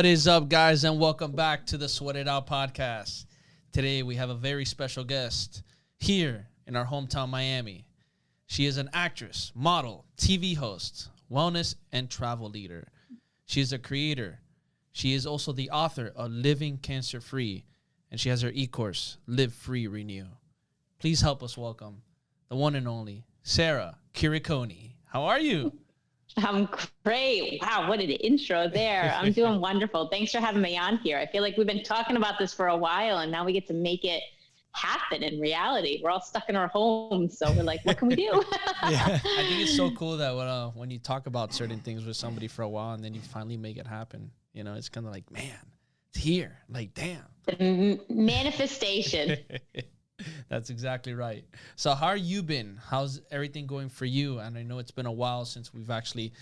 What is up, guys, and welcome back to the Sweat It Out podcast. Today, we have a very special guest here in our hometown, Miami. She is an actress, model, TV host, wellness, and travel leader. She is a creator. She is also the author of Living Cancer Free, and she has her e-course, Live Free Renew. Please help us welcome the one and only Sara Quiriconi. How are you? I'm great. Wow, what an intro there. I'm doing wonderful. Thanks for having me on here. I feel like we've been talking about this for a while, and now we get to make it happen in reality. We're all stuck in our homes, so we're like, what can we do? Yeah, I think it's so cool that when you talk about certain things with somebody for a while and then you finally make it happen, you know, it's kind of like, man, it's here. Like, damn. The manifestation. That's exactly right. So how are you been? How's everything going for you? And I know it's been a while since we've actually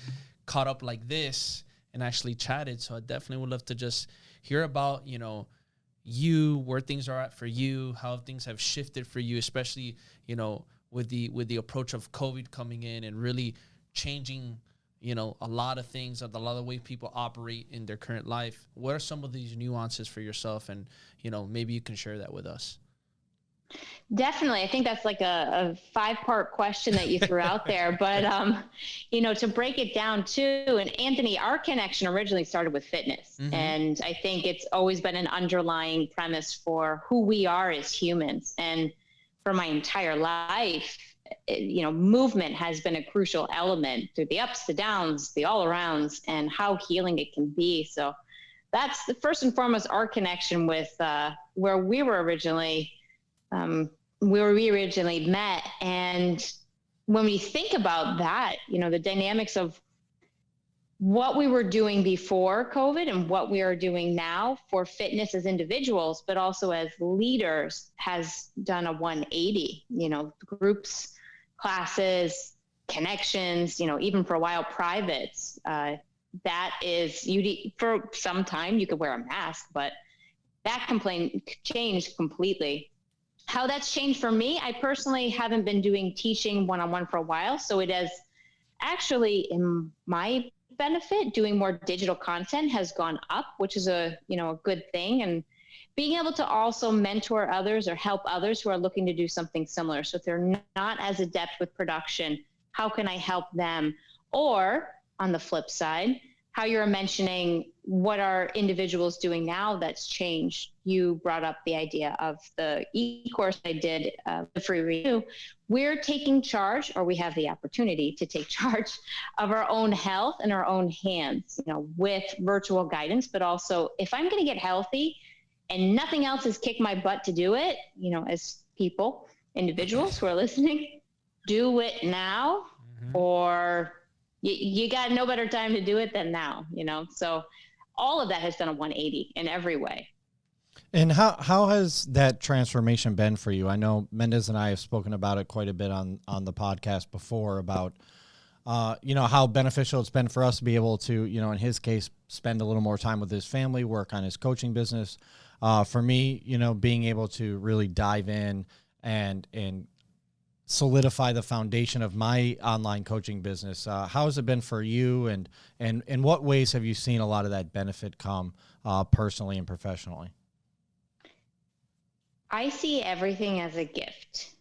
caught up like this and actually chatted. So I definitely would love to just hear about, you know, you, where things are at for you, how things have shifted for you, especially, you know, with the approach of COVID coming in and really changing, you know, a lot of things, a lot of the way people operate in their current life. What are some of these nuances for yourself? And, you know, maybe you can share that with us. Definitely. I think that's like a 5-part question that you threw out there. But, you know, to break it down too, and Anthony, our connection originally started with fitness. Mm-hmm. And I think it's always been an underlying premise for who we are as humans. And for my entire life, you know, movement has been a crucial element through the ups, the downs, the all arounds, and how healing it can be. So that's the first and foremost, our connection with where we were originally where we originally met. And when we think about that, you know, the dynamics of what we were doing before COVID and what we are doing now for fitness as individuals, but also as leaders, has done a 180, you know, groups, classes, connections, you know, even for a while, privates. That is, for some time you could wear a mask, but that changed completely. How that's changed for me, I personally haven't been doing teaching one-on-one for a while. So it has actually, in my benefit, doing more digital content has gone up, which is a good thing. And being able to also mentor others or help others who are looking to do something similar. So if they're not as adept with production, how can I help them? Or on the flip side, how you're mentioning what are individuals doing now that's changed. You brought up the idea of the e-course I did, the free review. We're taking charge, or we have the opportunity to take charge of our own health in our own hands, you know, with virtual guidance, but also if I'm going to get healthy and nothing else has kicked my butt to do it, you know, as people, individuals who are listening, do it now, or you got no better time to do it than now, you know? So all of that has done a 180 in every way. And how has that transformation been for you? I know Mendez and I have spoken about it quite a bit on the podcast before about, you know, how beneficial it's been for us to be able to, you know, in his case, spend a little more time with his family, work on his coaching business. For me, you know, being able to really dive in and solidify the foundation of my online coaching business. How has it been for you, and in what ways have you seen a lot of that benefit come personally and professionally? I see everything as a gift.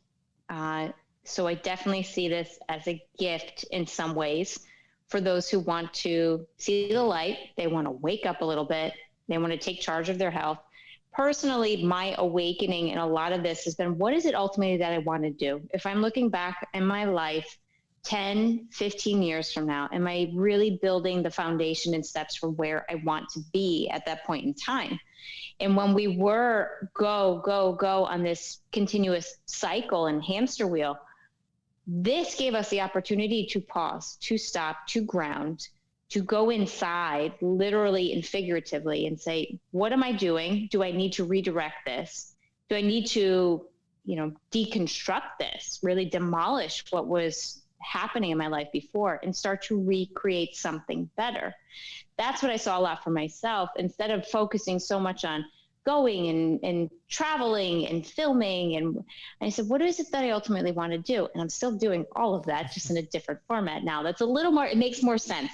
So I definitely see this as a gift in some ways for those who want to see the light. They want to wake up a little bit. They want to take charge of their health. Personally, my awakening in a lot of this has been, what is it ultimately that I want to do? If I'm looking back in my life 10, 15 years from now, am I really building the foundation and steps for where I want to be at that point in time? And when we were go on this continuous cycle and hamster wheel, this gave us the opportunity to pause, to stop, to ground, to go inside, literally and figuratively, and say, what am I doing? Do I need to redirect this? Do I need to, you know, deconstruct this, really demolish what was happening in my life before and start to recreate something better? That's what I saw a lot for myself. Instead of focusing so much on going and traveling and filming, and I said, what is it that I ultimately want to do? And I'm still doing all of that, just in a different format now. That's a little more, it makes more sense.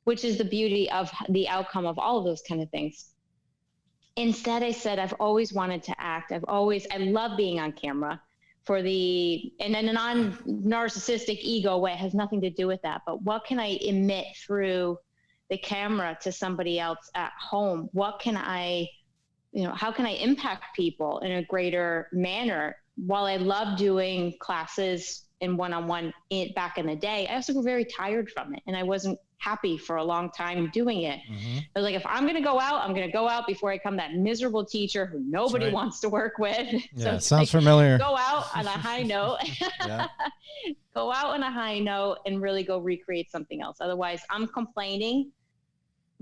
which is the beauty of the outcome of all of those kind of things. Instead, I said, I've always wanted to act. I love being on camera and in a non-narcissistic ego way. It has nothing to do with that. But what can I emit through the camera to somebody else at home? How can I impact people in a greater manner? While I love doing classes in one-on-one back in the day, I also grew very tired from it, and I wasn't happy for a long time doing it. Mm-hmm. I was like, if I'm going to go out, I'm going to go out before I become that miserable teacher who nobody wants to work with. Yeah, sounds familiar. Go out on a high note. Yeah. Go out on a high note and really go recreate something else. Otherwise, I'm complaining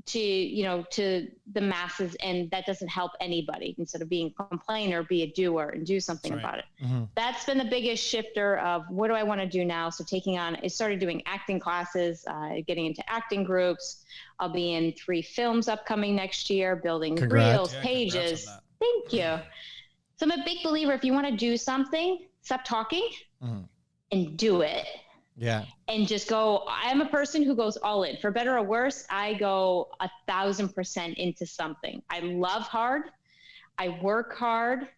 to the masses, and that doesn't help anybody. Instead of being a complainer, be a doer and do something about it. Mm-hmm. That's been the biggest shifter of what do I want to do now. So I started doing acting classes, getting into acting groups. I'll be in 3 films upcoming next year, building reels, pages. Thank you. So I'm a big believer, if you want to do something, stop talking and do it. Yeah. And just go. I'm a person who goes all in. For better or worse, I go 1,000% into something. I love hard. I work hard.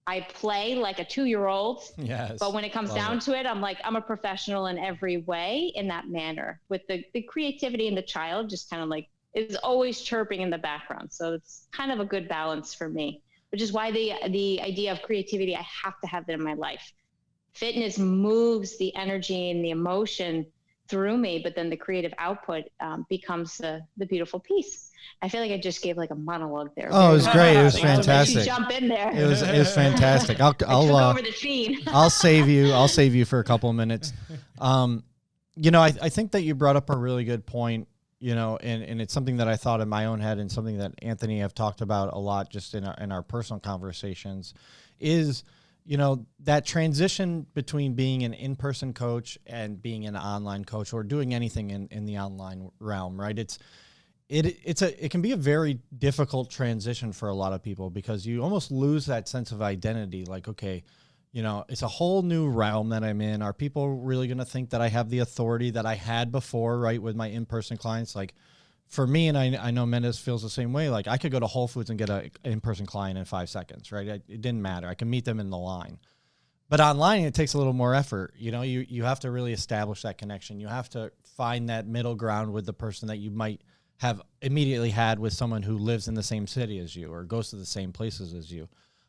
I play like a 2-year-old. Yes. But when it comes down to it, I'm a professional in every way in that manner. With the creativity in the child, just kind of like is always chirping in the background. So it's kind of a good balance for me, which is why the idea of creativity, I have to have that in my life. Fitness moves the energy and the emotion through me, but then the creative output becomes the beautiful piece. I feel like I just gave like a monologue there. Oh, it was great. It was fantastic. Jump in there. It was fantastic. I'll took over the scene. I'll save you for a couple of minutes. I think that you brought up a really good point, and it's something that I thought in my own head, and something that Anthony have talked about a lot just in our personal conversations is, that transition between being an in-person coach and being an online coach, or doing anything in the online realm, right? It can be a very difficult transition for a lot of people, because you almost lose that sense of identity. Like, okay, it's a whole new realm that I'm in. Are people really going to think that I have the authority that I had before, right, with my in-person clients? Like, for me, and I know Mendez feels the same way, like I could go to Whole Foods and get an in-person client in 5 seconds, right? It didn't matter. I can meet them in the line. But online, it takes a little more effort. You have to really establish that connection. You have to find that middle ground with the person that you might have immediately had with someone who lives in the same city as you or goes to the same places as you.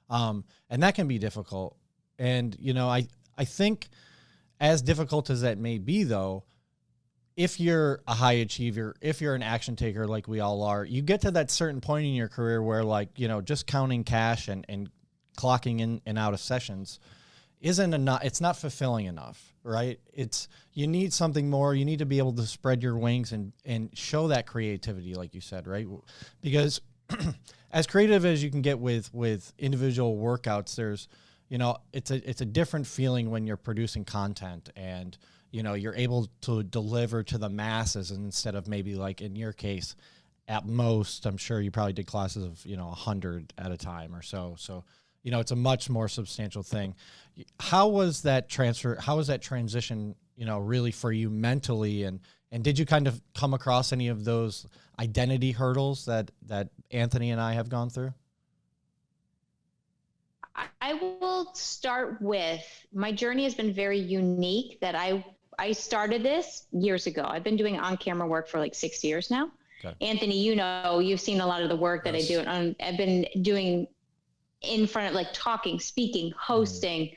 And that can be difficult. And, I think as difficult as that may be, though, if you're a high achiever, if you're an action taker like we all are, you get to that certain point in your career where, like, just counting cash and clocking in and out of sessions isn't enough. It's not fulfilling enough, right? You need something more. You need to be able to spread your wings and show that creativity, like you said, right? Because as creative as you can get with individual workouts, there's, it's a different feeling when you're producing content and, you're able to deliver to the masses, instead of maybe, like in your case, at most, I'm sure you probably did classes of, 100 at a time or so. So, it's a much more substantial thing. How was that transfer? How was that transition, really for you mentally? And did you kind of come across any of those identity hurdles that Anthony and I have gone through? I will start with, my journey has been very unique, that I started this years ago. I've been doing on-camera work for like 6 years now. Okay. Anthony, you've seen a lot of the work that I do. And I've been doing in front of, like, talking, speaking, hosting.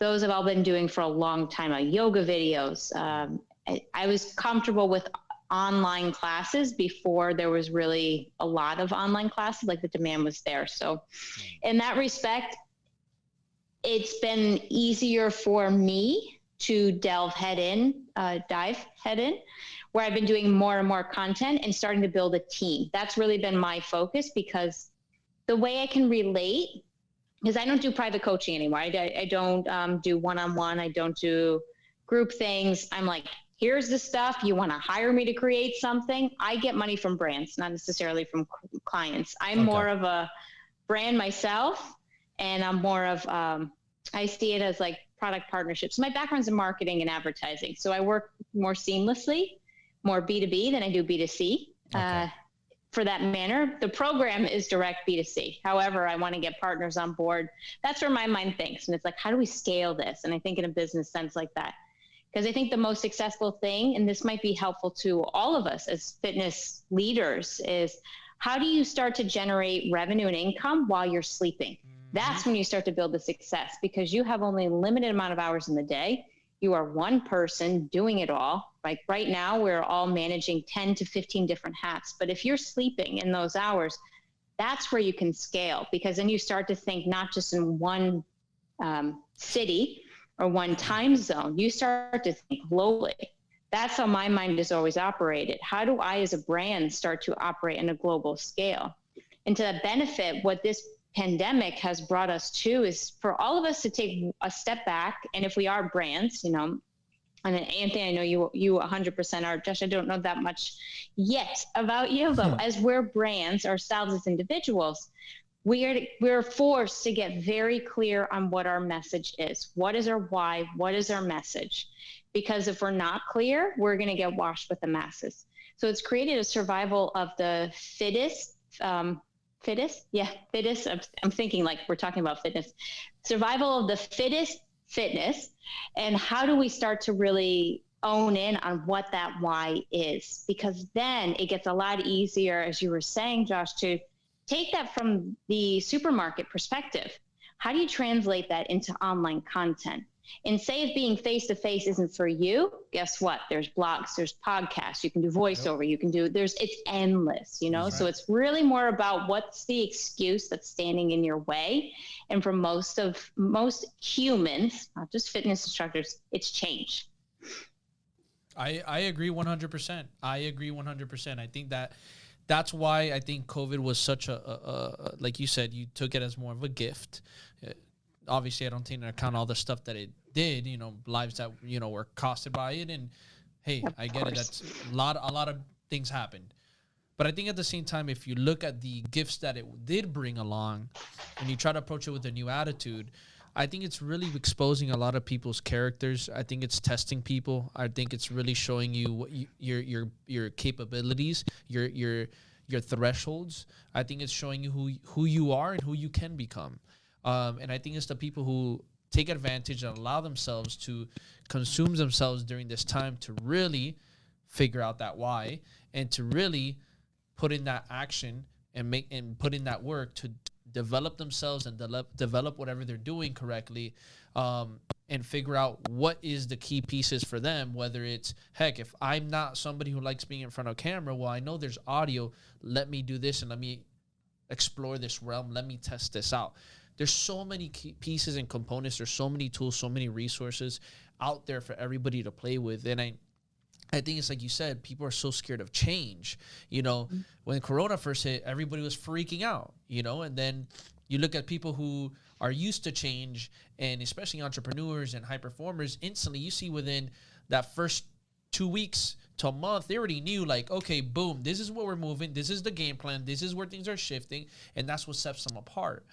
Those have all been doing for a long time. Yoga videos. I was comfortable with online classes before there was really a lot of online classes, like the demand was there. So in that respect, it's been easier for me to dive head in, where I've been doing more and more content and starting to build a team. That's really been my focus, because the way I can relate, because I don't do private coaching anymore. I don't do one-on-one. I don't do group things. I'm like, here's the stuff. You want to hire me to create something? I get money from brands, not necessarily from clients. I'm more of a brand myself, and I'm more of, I see it as like product partnerships. My background's in marketing and advertising, so I work more seamlessly more B2B than I do B2C. Okay. For that manner, the program is direct B2C. However, I want to get partners on board. That's where my mind thinks. And it's like, how do we scale this? And I think in a business sense like that, because I think the most successful thing, and this might be helpful to all of us as fitness leaders, is how do you start to generate revenue and income while you're sleeping? That's when you start to build the success, because you have only a limited amount of hours in the day. You are one person doing it all. Like right now, we're all managing 10 to 15 different hats. But if you're sleeping in those hours, that's where you can scale, because then you start to think not just in one city or one time zone. You start to think globally. That's how my mind has always operated. How do I as a brand start to operate on a global scale? And to that benefit, what this pandemic has brought us to is for all of us to take a step back. And if we are brands, you know, and Anthony, I know you 100% are. Josh, I don't know that much yet about you, but as we're brands ourselves as individuals, we're forced to get very clear on what our message is. What is our why? What is our message? Because if we're not clear, we're going to get washed with the masses. So it's created a survival of the fittest. Fittest. I'm thinking like we're talking about fitness. Survival of the fittest fitness. And how do we start to really own in on what that why is? Because then it gets a lot easier, as you were saying, Josh, to take that from the supermarket perspective. How do you translate that into online content? And say if being face-to-face isn't for you, guess what? There's blogs, there's podcasts, you can do voiceover, you can do, it's endless, you know? Right. So it's really more about what's the excuse that's standing in your way. And for most humans, not just fitness instructors, it's change. I agree 100%. I agree 100%. I think that's why I think COVID was such a like you said, you took it as more of a gift. Obviously, I don't take into account all the stuff that it did, you know, lives that, you know, were costed by it. And hey, I get it. That's a lot of things happened. But I think at the same time, if you look at the gifts that it did bring along and you try to approach it with a new attitude, I think it's really exposing a lot of people's characters. I think it's testing people. I think it's really showing you what your capabilities, your thresholds. I think it's showing you who you are and who you can become. And I think it's the people who take advantage and allow themselves to consume themselves during this time to really figure out that why and to really put in that action and put in that work to develop themselves and develop whatever they're doing correctly, and figure out what is the key pieces for them, whether it's, heck, if I'm not somebody who likes being in front of camera, well, I know there's audio, let me do this and let me explore this realm, let me test this out. There's so many key pieces and components. There's so many tools, so many resources out there for everybody to play with. And I think it's like you said, people are so scared of change. You know, when Corona first hit, everybody was freaking out, you know, and then you look at people who are used to change, and especially entrepreneurs and high performers, instantly you see within that first 2 weeks to a month, they already knew, like, okay, boom, this is where we're moving. This is the game plan. This is where things are shifting. And that's what sets them apart.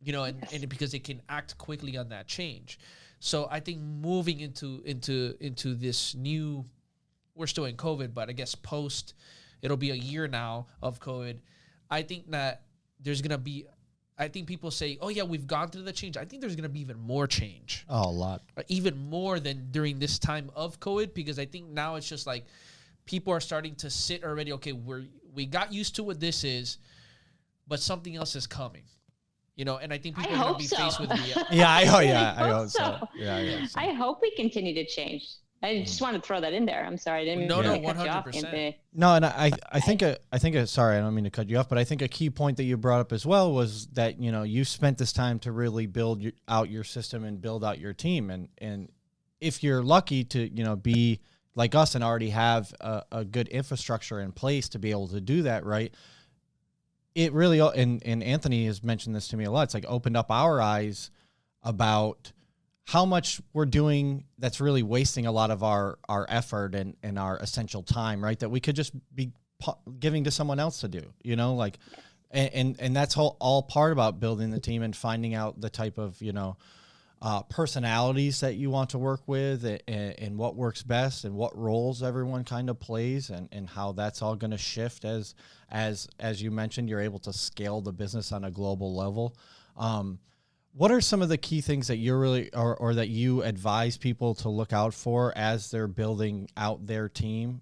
You know, and because they can act quickly on that change. So I think moving into this new, we're still in COVID, but I guess it'll be a year now of COVID. I think that there's going to be, I think people say, oh yeah, we've gone through the change. I think there's going to be even more change. Oh, a lot. Even more than during this time of COVID, because I think now it's just like people are starting to sit already. Okay, we got used to what this is, but something else is coming. You know, and I think people are going to be faced with the... I hope so. Yeah. I hope we continue to change. I just want to throw that in there. I'm sorry. I didn't mean to cut you off, Anthony. No, and I think sorry, I don't mean to cut you off, but I think a key point that you brought up as well was that, you know, you spent this time to really build out your system and build out your team. And if you're lucky to, you know, be like us and already have a good infrastructure in place to be able to do that, right? It really, and Anthony has mentioned this to me a lot, it's like opened up our eyes about how much we're doing that's really wasting a lot of our effort and our essential time, right? That we could just be giving to someone else to do, you know, like, and that's all part about building the team and finding out the type of, you know, personalities that you want to work with, and what works best, and what roles everyone kind of plays, and how that's all going to shift as you mentioned, you're able to scale the business on a global level. What are some of the key things that you're really, or that you advise people to look out for as they're building out their team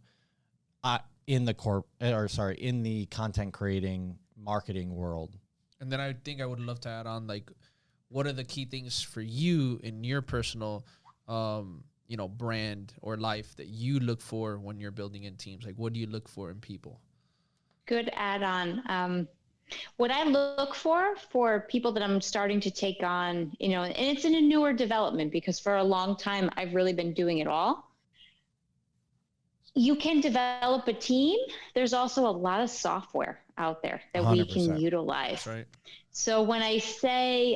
in the content creating marketing world? And then I think I would love to add on, like, what are the key things for you in your personal, brand or life that you look for when you're building in teams? Like, what do you look for in people? Good add-on. What I look for people that I'm starting to take on, and it's in a newer development, because for a long time, I've really been doing it all. You can develop a team. There's also a lot of software out there that 100%. We can utilize. That's right. So when I say,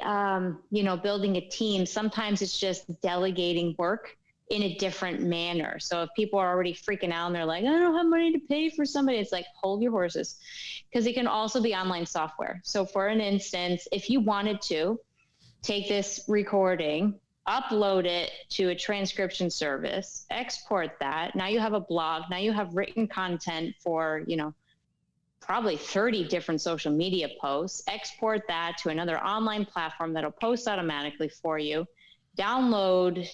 building a team, sometimes it's just delegating work in a different manner. So if people are already freaking out and they're like, I don't have money to pay for somebody, it's like, hold your horses, because it can also be online software. So for an instance, if you wanted to take this recording, upload it to a transcription service, export that, now you have a blog, now you have written content for, probably 30 different social media posts, export that to another online platform that'll post automatically for you, download,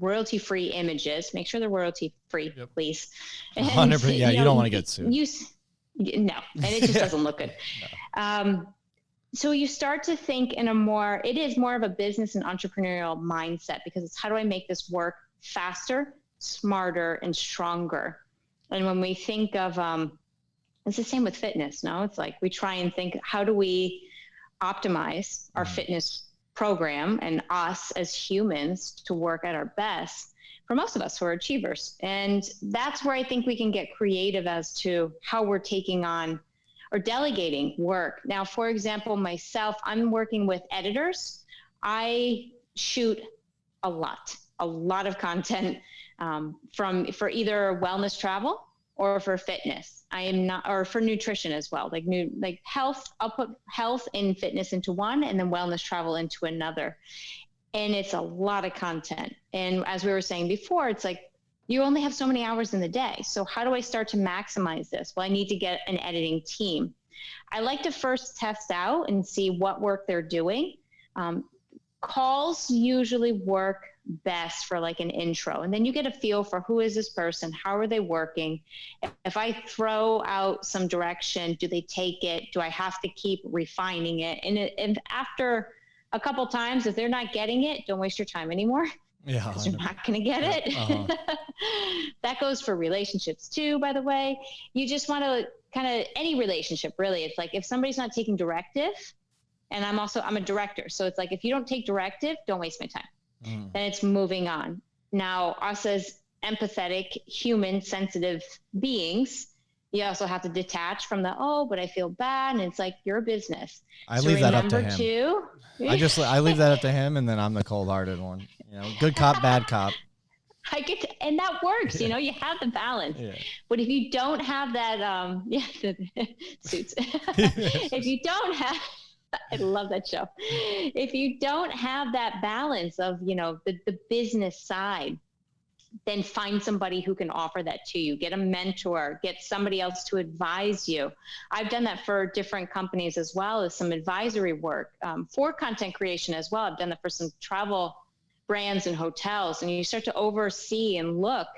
royalty-free images, make sure they're royalty-free, yep. Please. 100%. Yeah, you don't want to get sued. No, and it just doesn't look good. No. So you start to think it is more of a business and entrepreneurial mindset, because it's, how do I make this work faster, smarter, and stronger? And when we think of, it's the same with fitness, no? It's like we try and think, how do we optimize our fitness program and us as humans to work at our best, for most of us who are achievers? And that's where I think we can get creative as to how we're taking on or delegating work. Now, for example, myself, I'm working with editors. I shoot a lot of content for either wellness travel or for fitness. I am not, or for nutrition as well, like health. I'll put health and fitness into one, and then wellness travel into another. And it's a lot of content. And as we were saying before, it's like, you only have so many hours in the day. So how do I start to maximize this? Well, I need to get an editing team. I like to first test out and see what work they're doing. Calls usually work best for like an intro. And then you get a feel for, who is this person? How are they working? If I throw out some direction, do they take it? Do I have to keep refining it? And after a couple times, if they're not getting it, don't waste your time anymore. Yeah, because you're not going to get it. That goes for relationships too, by the way. You just want to kind of, any relationship really, it's like, if somebody's not taking directive, and I'm a director. So it's like, if you don't take directive, don't waste my time. Then it's moving on. Now, us as empathetic, human, sensitive beings, you also have to detach from the, but I feel bad. And it's like, you're a business. I leave that up to him. I leave that up to him, and then I'm the cold-hearted one. Good cop, bad cop. And that works. You have the balance. Yeah. But if you don't have that, suits. If you don't have, I love that show. If you don't have that balance of, the business side, then find somebody who can offer that to you. Get a mentor, get somebody else to advise you. I've done that for different companies as well as some advisory work for content creation as well. I've done that for some travel brands and hotels, and you start to oversee and look,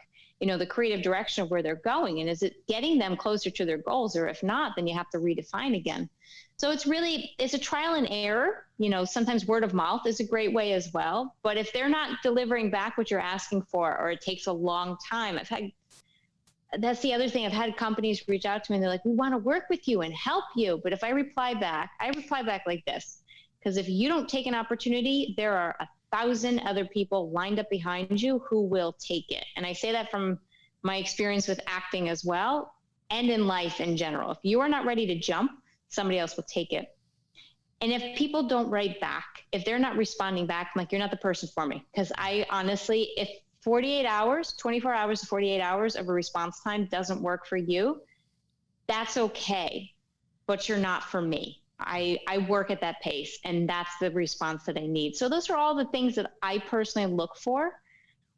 the creative direction of where they're going. And is it getting them closer to their goals? Or if not, then you have to redefine again. So it's a trial and error. Sometimes word of mouth is a great way as well. But if they're not delivering back what you're asking for, or it takes a long time, that's the other thing. I've had companies reach out to me and they're like, we want to work with you and help you. But if I reply back like this, because if you don't take an opportunity, there are 1,000 other people lined up behind you who will take it. And I say that from my experience with acting as well, and in life in general. If you are not ready to jump, somebody else will take it. And if people don't write back, if they're not responding back, I'm like, you're not the person for me. Because I honestly, if 24 hours to 48 hours of a response time doesn't work for you, that's okay, but you're not for me. I work at that pace, and that's the response that I need. So those are all the things that I personally look for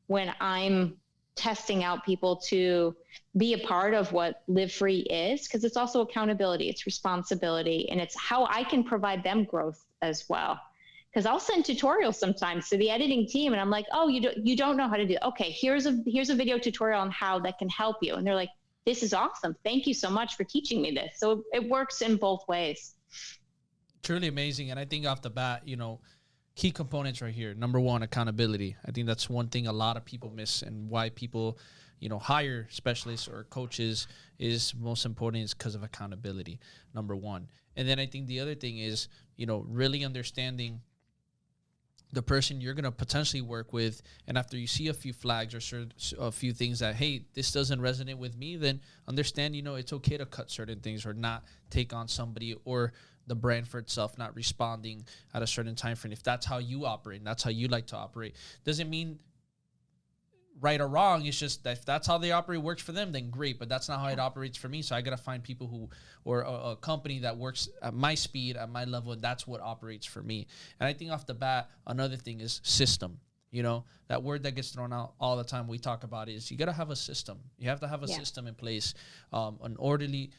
when I'm testing out people to be a part of what Live Free is, because it's also accountability, it's responsibility, and it's how I can provide them growth as well. Because I'll send tutorials sometimes to the editing team, and I'm like, oh, you don't know how to do it. Okay, here's a video tutorial on how that can help you. And they're like, this is awesome. Thank you so much for teaching me this. So it works in both ways. Truly amazing. And I think off the bat, key components right here. Number one, accountability. I think that's one thing a lot of people miss, and why people, hire specialists or coaches is most important is because of accountability, number one. And then I think the other thing is, really understanding the person you're going to potentially work with. And after you see a few flags or a few things that, hey, this doesn't resonate with me, then understand, it's okay to cut certain things or not take on somebody, or the brand for itself not responding at a certain time frame. If that's how you operate and that's how you like to operate, doesn't mean right or wrong. It's just that if that's how they operate works for them, then great. But that's not how it operates for me. So I got to find people or a company that works at my speed, at my level, and that's what operates for me. And I think off the bat, another thing is system. That word that gets thrown out all the time we talk about is you got to have a system. You have to have a system in place, an orderly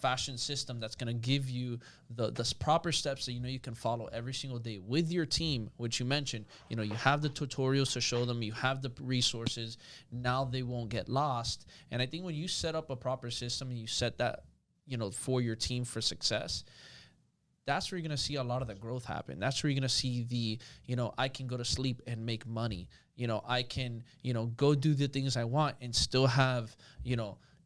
fashion system that's going to give you the proper steps that you can follow every single day with your team, which you mentioned. You have the tutorials to show them, you have the resources. Now they won't get lost. And I think when you set up a proper system and you set that for your team for success, that's where you're going to see a lot of the growth happen. That's where you're going to see the, I can go to sleep and make money. I can, go do the things I want and still have,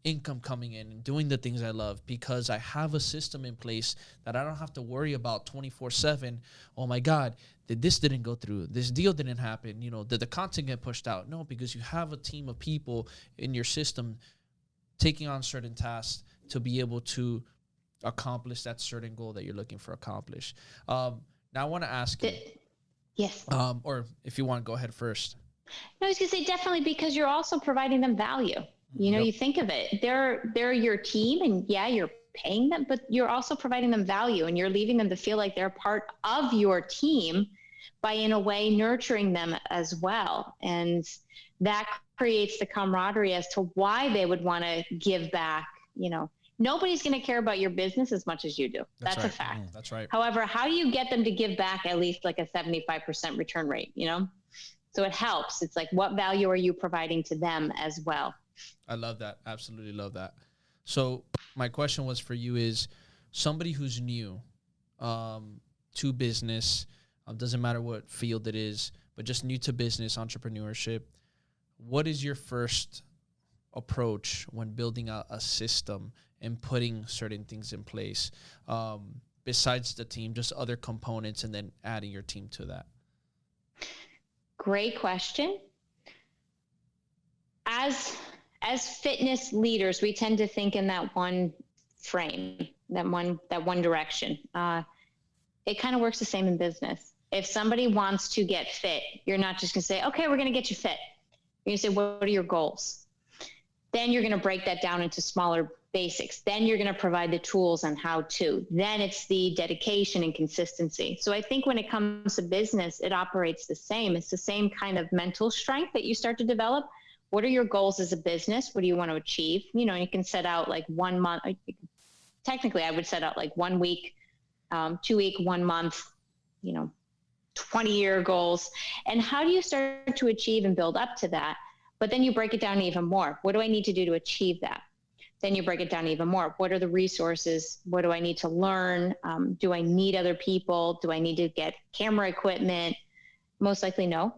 income coming in and doing the things I love, because I have a system in place that I don't have to worry about 24/7. Oh my God, this didn't go through. This deal didn't happen. Did the content get pushed out? No, because you have a team of people in your system taking on certain tasks to be able to accomplish that certain goal that you're looking for accomplish. Now I want to ask you. Yes. Or if you want to go ahead first. No, I was going to say definitely, because you're also providing them value. Yep. You think of it, they're your team, and you're paying them, but you're also providing them value, and you're leaving them to feel like they're part of your team by, in a way, nurturing them as well. And that creates the camaraderie as to why they would want to give back. Nobody's going to care about your business as much as you do. That's right. A fact. That's right. However, how do you get them to give back at least like a 75% return rate, So it helps. It's like, what value are you providing to them as well? I love that. Absolutely love that. So my question was for you is, somebody who's new to business, doesn't matter what field it is, but just new to business, entrepreneurship, what is your first approach when building out a system and putting certain things in place, besides the team, just other components, and then adding your team to that? Great question. As fitness leaders, we tend to think in that one frame, that one direction. It kind of works the same in business. If somebody wants to get fit, you're not just going to say, okay, we're going to get you fit. You're going to say, what are your goals? Then you're going to break that down into smaller basics. Then you're going to provide the tools on how to. Then it's the dedication and consistency. So I think when it comes to business, it operates the same. It's the same kind of mental strength that you start to develop. What are your goals as a business? What do you want to achieve? You can set out like 1 month. Technically, I would set out like 1 week, 2 week, 1 month, 20-year goals. And how do you start to achieve and build up to that? But then you break it down even more. What do I need to do to achieve that? Then you break it down even more. What are the resources? What do I need to learn? Do I need other people? Do I need to get camera equipment? Most likely no.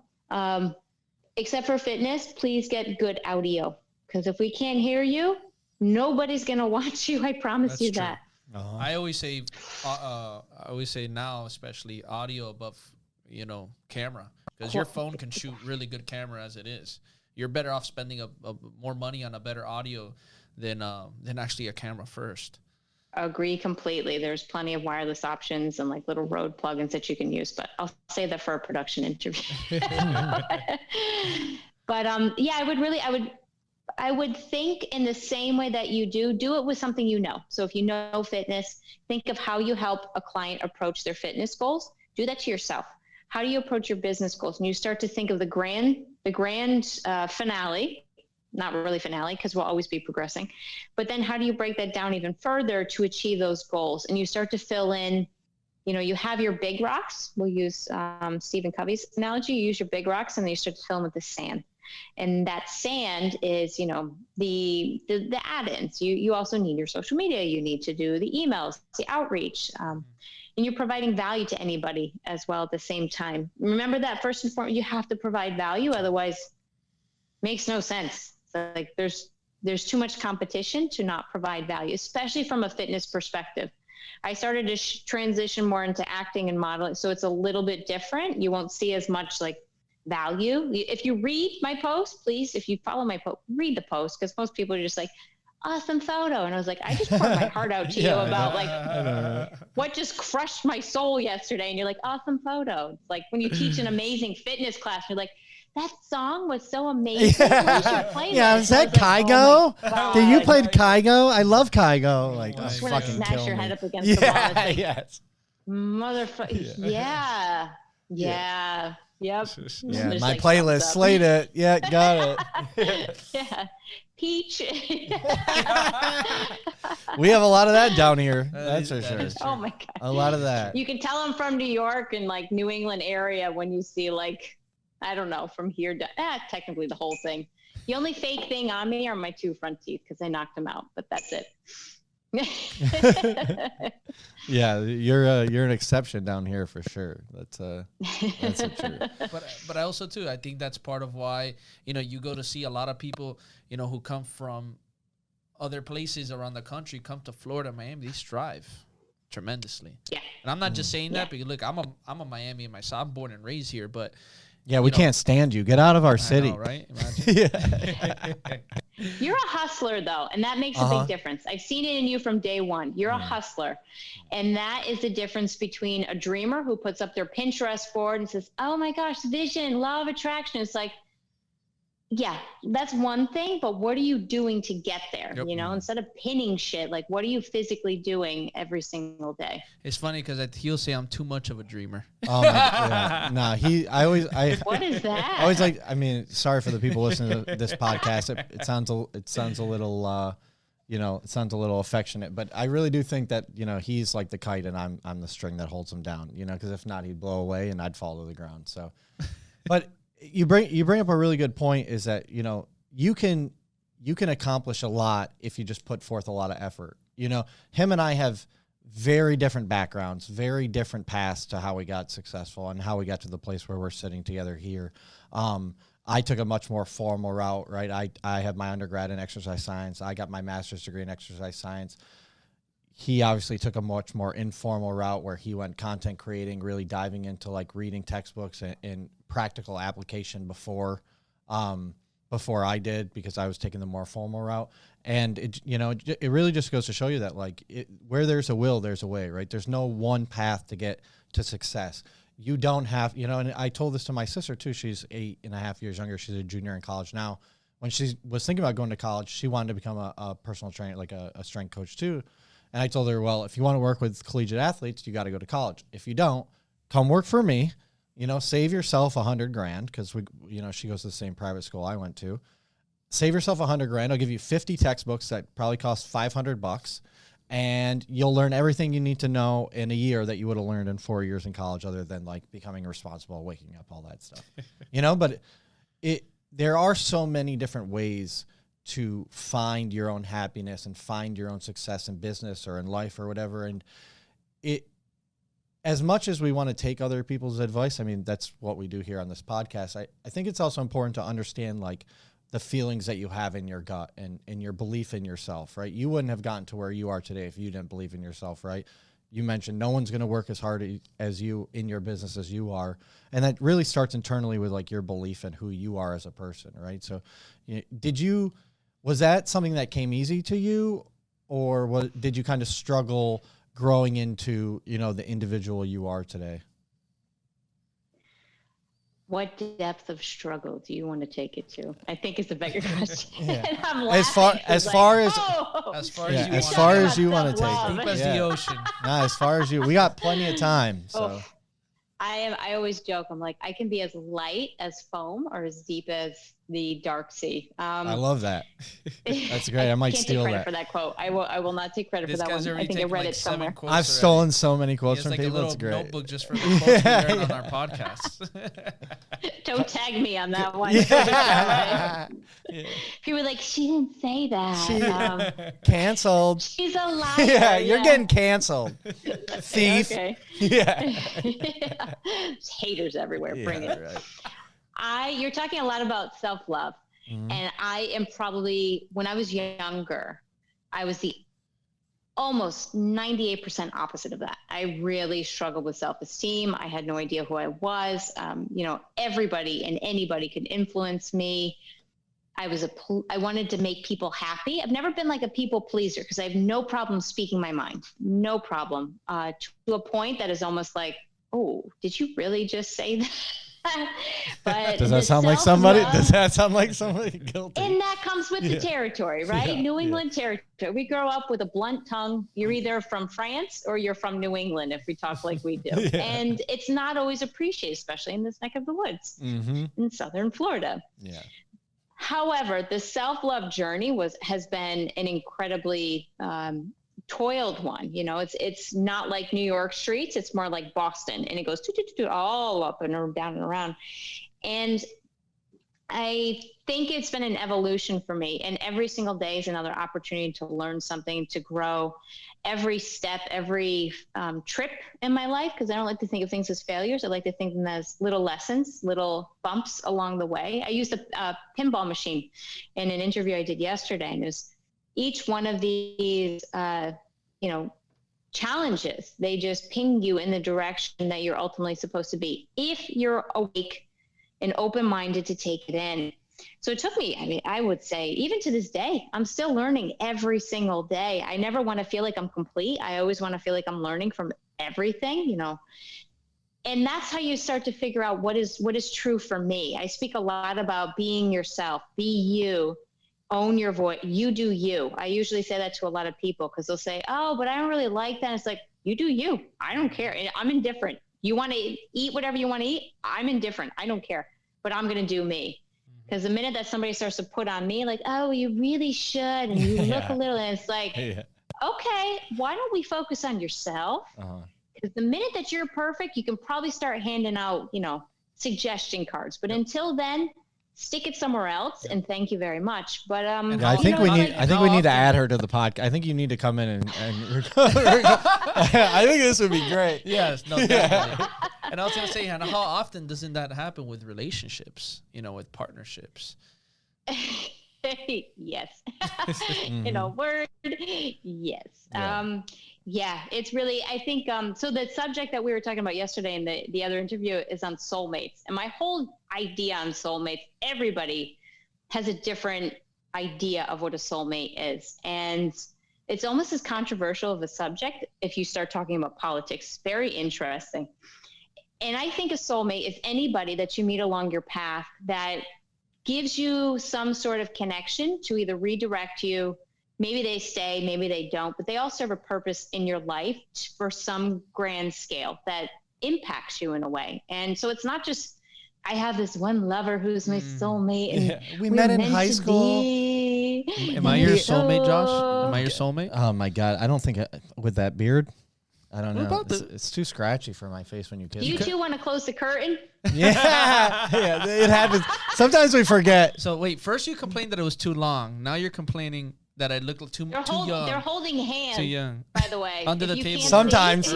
Except for fitness, please get good audio. Because if we can't hear you, nobody's going to watch you. I promise you that. Uh-huh. I always say now, especially audio above, camera. Because your phone can shoot really good camera as it is. You're better off spending more money on a better audio than actually a camera first. Agree completely. There's plenty of wireless options and like little Rode plugins that you can use, but I'll say that for a production interview. But I would I would think in the same way that you do it with something you know. So if you know fitness, think of how you help a client approach their fitness goals. Do that to yourself. How do you approach your business goals? And you start to think of the grand finale, not really finale because we'll always be progressing. But then how do you break that down even further to achieve those goals? And you start to fill in, you have your big rocks. We'll use Stephen Covey's analogy. You use your big rocks and then you start to fill them with the sand. And that sand is, the add-ins. You also need your social media. You need to do the emails, the outreach, and you're providing value to anybody as well at the same time. Remember that first and foremost, you have to provide value. Otherwise, it makes no sense. Like there's too much competition to not provide value, especially from a fitness perspective. I started to transition more into acting and modeling, so it's a little bit different. You won't see as much like value. If you read my post, please, if you follow my post, read the post, because most people are just like, awesome photo. And I was like, I just poured my heart out to you about like what just crushed my soul yesterday. And you're like, awesome photo. It's like when you teach an amazing fitness class, you're like, that song was so amazing. Yeah, was that Kygo? Did you play Kygo? I love Kygo. Like, just when I smash your head up against the wall. Like, yes. Motherfucker. Yeah. Yep. Yeah, my playlist, Slate it. Yeah, got it. Yeah. Peach. We have a lot of that down here. That's for sure. Oh my God. A lot of that. You can tell I'm from New York and like New England area when you see like, I don't know, from here to technically the whole thing. The only fake thing on me are my 2 front teeth because I knocked them out, but that's it. Yeah, you're an exception down here for sure. That's for true. But I also too, I think that's part of why you go to see a lot of people who come from other places around the country come to Florida, Miami. They strive tremendously. Yeah, and I'm not just saying that because look, I'm a Miami myself. I'm born and raised here, but. Yeah, we can't stand you. Get out of our city. I know, right? Imagine. You're a hustler, though, and that makes a big difference. I've seen it in you from day one. You're a hustler, and that is the difference between a dreamer who puts up their Pinterest board and says, oh, my gosh, vision, law of attraction. It's like, yeah, that's one thing, but what are you doing to get there? Yep. Instead of pinning shit, like what are you physically doing every single day? It's funny because he'll say I'm too much of a dreamer. Oh my God. No, what is that? I always like, sorry for the people listening to this podcast. It sounds a little, it sounds a little affectionate, but I really do think that, he's like the kite and I'm the string that holds him down, because if not, he'd blow away and I'd fall to the ground. So, but you bring up a really good point is that, you can accomplish a lot if you just put forth a lot of effort. Him and I have very different backgrounds, very different paths to how we got successful and how we got to the place where we're sitting together here. I took a much more formal route, right? I have my undergrad in exercise science. I got my master's degree in exercise science. He obviously took a much more informal route where he went content creating, really diving into like reading textbooks and practical application before I did, because I was taking the more formal route. And it really just goes to show you that like where there's a will, there's a way, right? There's no one path to get to success. You don't have, and I told this to my sister too. She's 8.5 years younger. She's a junior in college now. When she was thinking about going to college, she wanted to become a personal trainer, like a strength coach too. And I told her, well, if you want to work with collegiate athletes, you got to go to college. If you don't, come work for me, save yourself $100,000 because she goes to the same private school I went to. Save yourself $100,000. I'll give you 50 textbooks that probably cost $500, and you'll learn everything you need to know in a year that you would have learned in 4 years in college, other than like becoming responsible, waking up, all that stuff. But there are so many different ways to find your own happiness and find your own success in business or in life or whatever. And as much as we want to take other people's advice, that's what we do here on this podcast. I think it's also important to understand like the feelings that you have in your gut and your belief in yourself, right? You wouldn't have gotten to where you are today if you didn't believe in yourself, right? You mentioned no one's going to work as hard as you in your business as you are. And that really starts internally with like your belief in who you are as a person, right? So was that something that came easy to you, or did you kind of struggle growing into, the individual you are today? what depth of struggle do you want to take it to? I think is the bigger question. And I'm as far as you want to take it. Deep as the ocean. Nah, as far as you, we got plenty of time. So I always joke. I'm like, I can be as light as foam or as deep as the dark sea. I love that. That's great. I might steal take credit that for that quote. I will not take credit for that one. I think I read it somewhere. I've stolen so many quotes from people. It's great. Notebook just for the quotes we learn on our podcast. Don't tag me on that one. Yeah. People were like, she didn't say that. Canceled. She's a liar. Yeah, you're getting canceled. Thief. Okay. Yeah. Haters everywhere. Bring it. Right. You're talking a lot about self-love. And I am probably, when I was younger, I was the almost 98% opposite of that. I really struggled with self-esteem. I had no idea who I was. Everybody and anybody could influence me. I wanted to make people happy. I've never been like a people pleaser because I have no problem speaking my mind. No problem. To a point that is almost like, oh, did you really just say that? But does that sound like somebody? Does that sound like somebody guilty? And that comes with the territory, right? New England territory. We grow up with a blunt tongue. You're either from France or you're from New England, if we talk like we do. And it's not always appreciated, especially in this neck of the woods in Southern Florida. Yeah. However, the self-love journey has been an incredibly toiled one. It's not like New York streets. It's more like Boston, and it goes all up and down and around. And I think it's been an evolution for me, and every single day is another opportunity to learn something, to grow. Every step, every trip in my life, because I don't like to think of things as failures. I like to think of them as little lessons, little bumps along the way. I used a pinball machine in an interview I did yesterday, and it was each one of these, challenges, they just ping you in the direction that you're ultimately supposed to be, if you're awake and open-minded to take it in. So it took me, I would say, even to this day, I'm still learning every single day. I never want to feel like I'm complete. I always want to feel like I'm learning from everything, And that's how you start to figure out what is true for me. I speak a lot about being yourself, be you. Own your voice. You do you. I usually say that to a lot of people because they'll say, oh, but I don't really like that. It's like, you do you. I don't care. I'm indifferent. You want to eat whatever you want to eat? I'm indifferent. I don't care. But I'm going to do me. Because the minute that somebody starts to put on me, like, oh, you really should, and you look a little, and it's like, okay, why don't we focus on yourself? Because the minute that you're perfect, you can probably start handing out, suggestion cards. But until then, stick it somewhere else, and thank you very much. But I think we need to add her to the podcast. I think you need to come in and I think this would be great. Yes, no, definitely. And I was gonna say, Hannah, how often doesn't that happen with relationships? With partnerships. Yes. In a word, yes. Yeah, it's really, I think, so the subject that we were talking about yesterday in the other interview is on soulmates. And my whole idea on soulmates, everybody has a different idea of what a soulmate is. And it's almost as controversial of a subject if you start talking about politics. Very interesting. And I think a soulmate is anybody that you meet along your path that gives you some sort of connection to either redirect you. Maybe they stay, maybe they don't, but they all serve a purpose in your life for some grand scale that impacts you in a way. And so it's not just, I have this one lover who's my soulmate. And we met in high school. Am I your soulmate, Josh? Am I your soulmate? Oh my God. I don't think with that beard. I don't know. It's too scratchy for my face when you kiss. Do you two want to close the curtain? Yeah, it happens. Sometimes we forget. So wait, first you complained that it was too long. Now you're complaining that I look too young. They're holding hands. Too young. By the way, under the table. Sometimes.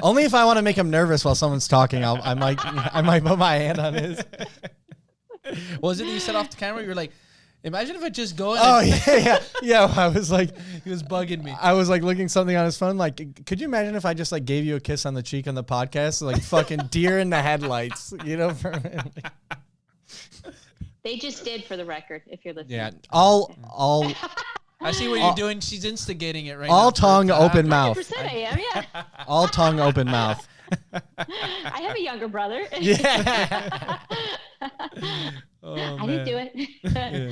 Only if I want to make him nervous while someone's talking, I might put my hand on his. Was it that you said off the camera? You were like, imagine if I just go in. Oh, yeah. I was like, he was bugging me. I was like looking something on his phone. Like, could you imagine if I just like gave you a kiss on the cheek on the podcast? Like fucking deer in the headlights, They just did, for the record, if you're listening. Yeah, all. I see what you're doing. She's instigating it right now. All tongue, open mouth. 100% I am, yeah. All tongue, open mouth. I have a younger brother. Yeah. I didn't do it. Yeah.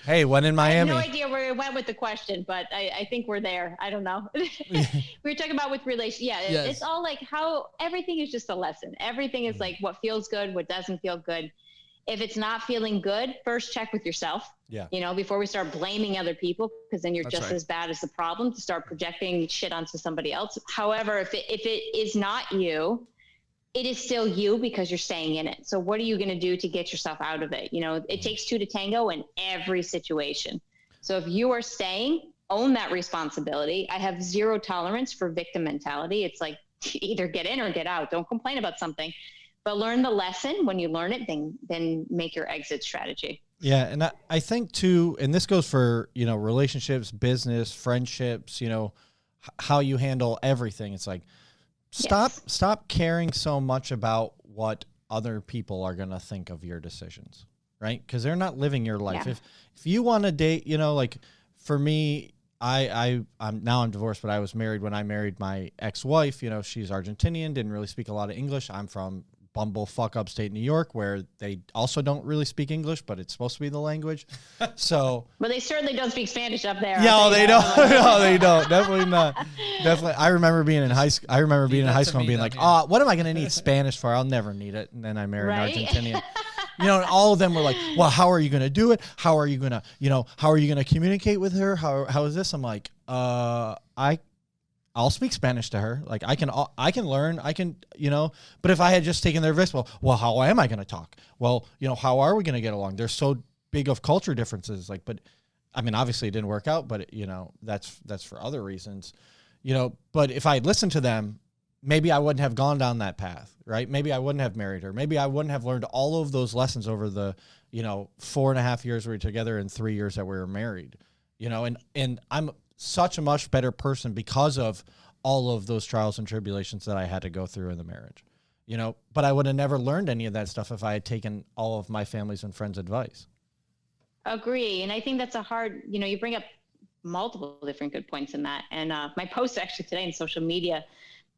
Hey, when in Miami. I have no idea where it went with the question, but I think we're there. I don't know. We were talking about with relations. Yeah, Yes. It's all like how everything is just a lesson. Everything is like what feels good, what doesn't feel good. If it's not feeling good, first check with yourself. Yeah. Before we start blaming other people, because then you're That's just right. as bad as the problem to start projecting shit onto somebody else. However, if it is not you, it is still you because you're staying in it. So what are you going to do to get yourself out of it? It takes two to tango in every situation. So if you are staying, own that responsibility. I have zero tolerance for victim mentality. It's like either get in or get out. Don't complain about something, but learn the lesson. When you learn it, then make your exit strategy. Yeah. And I think too, and this goes for, relationships, business, friendships, how you handle everything. It's like, Stop caring so much about what other people are going to think of your decisions, right? Because they're not living your life. Yeah. If you want to date, like for me, I'm divorced, but I was married when I married my ex-wife. She's Argentinian, didn't really speak a lot of English. I'm from bumblefuck upstate New York, where they also don't really speak English, but it's supposed to be the language. So, but they certainly don't speak Spanish up there. No, they don't. No, they don't. Definitely not. Definitely. I remember being in high school. And being like, "Oh, what am I going to need Spanish for? I'll never need it." And then I married an Argentinian. And all of them were like, "Well, how are you going to do it? How are you going to, how are you going to communicate with her? How is this?" I'm like, I'll speak Spanish to her. Like I can learn, but if I had just taken their advice, well, how am I going to talk? Well, how are we going to get along? There's so big of culture differences. Like, but I mean, obviously it didn't work out, but that's for other reasons, but if I had listened to them, maybe I wouldn't have gone down that path, right? Maybe I wouldn't have married her. Maybe I wouldn't have learned all of those lessons over the, 4.5 years we were together and 3 years that we were married, and I'm such a much better person because of all of those trials and tribulations that I had to go through in the marriage, but I would have never learned any of that stuff if I had taken all of my family's and friends' advice. Agree. And I think that's a hard, you bring up multiple different good points in that. And my post actually today in social media,